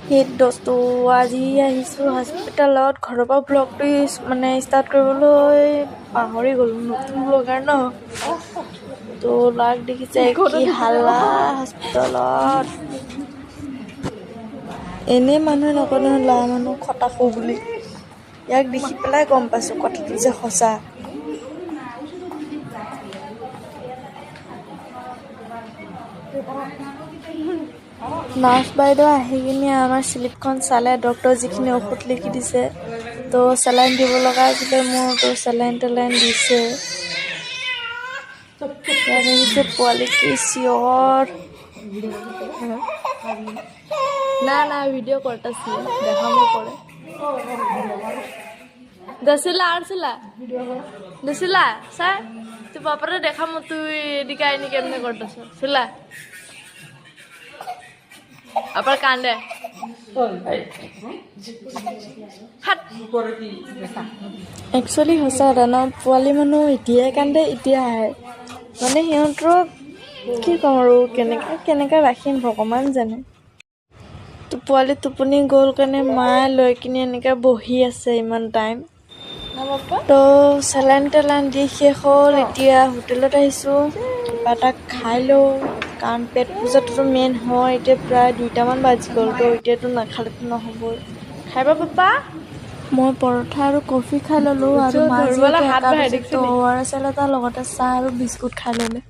সেই দোস্তু আজি আহিছোঁ হস্পিটেলত ঘৰৰ পৰা ব্লগটো মানে ষ্টাৰ্ট কৰিবলৈ পাহৰি গ'লোঁ নতুন ব্লগাৰ ন তো ল'ৰাক দেখিছে কি হাল্লা হস্পিটেলত এনেই মানুহে নকয় নহয় ল'ৰা মানুহ খটাসু বুলি ইয়াক দেখি পেলাই গম পাইছোঁ কথাটো যে সঁচা নাৰ্ছ বাইদেউ আহি কিনে আমাৰ স্লিপখন চালে ডক্টৰ যিখিনি ঔষধ লিখি দিছে তো চেলাইন দিব লগা আছিলে মোৰ তো চেলাইন টেলাইন দিছে ইয়াত আহিছে পোৱালি কি চিঞৰ না না ভিডিও কৰতেছি দেখাবো পৰে দেছিলা স্যাৰ তুই বাপাৰে দেখামো তুই এদিকে আইনি কেমনে কৰতেছ শুলা আবাৰ কান্দে একচুৱেলি সঁচা দানা পোৱালি মানুহ এতিয়াই কান্দে এতিয়া আহে মানে সিহঁতক কি ক'ম আৰু কেনেকৈ ৰাখিম ভগৱান জানে তো পোৱালি টোপনি গ'ল কাৰণে মায়ে লৈ কিনে এনেকৈ বহি আছে ইমান টাইম তো চেলাইন টেলাইন দি শেষ হ'ল এতিয়া হোটেলত আহিছোঁ কিবা এটা খাই লওঁ কাৰণ পেট পূজাটোতো মেইন হয় এতিয়া প্ৰায় 2টামান বাজি গ'ল তো এতিয়াতো নাখালেতো নহ'বই খাইবা পাপা মই পৰঠা আৰু কফি খাই ল'লোঁ আৰু ORS এটাৰ লগতে চাহ আৰু বিস্কুট খাই ল'লে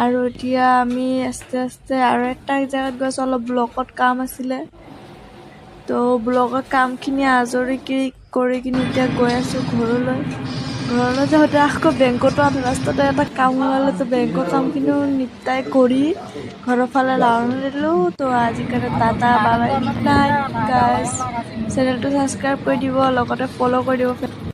আৰু এতিয়া আমি আস্তে আস্তে আৰু এটা জেগাত গৈছোঁ অলপ ব্লকত কাম আছিলে তো ব্লকত কামখিনি আজৰি কৰি কিনে এতিয়া গৈ আছোঁ ঘৰলৈ যাওঁতে আকৌ বেংকতো ৰাস্তাতে এটা কাম ওলালে তো বেংকৰ কামখিনিও নিপটাই কৰি ঘৰৰ ফালে ৰাওনা দিলোঁ তো আজিকালি টাটা বাই বাই গাইজ চেনেলটো ছাবস্ক্ৰাইব কৰি দিব লগতে ফ'ল' কৰি দিব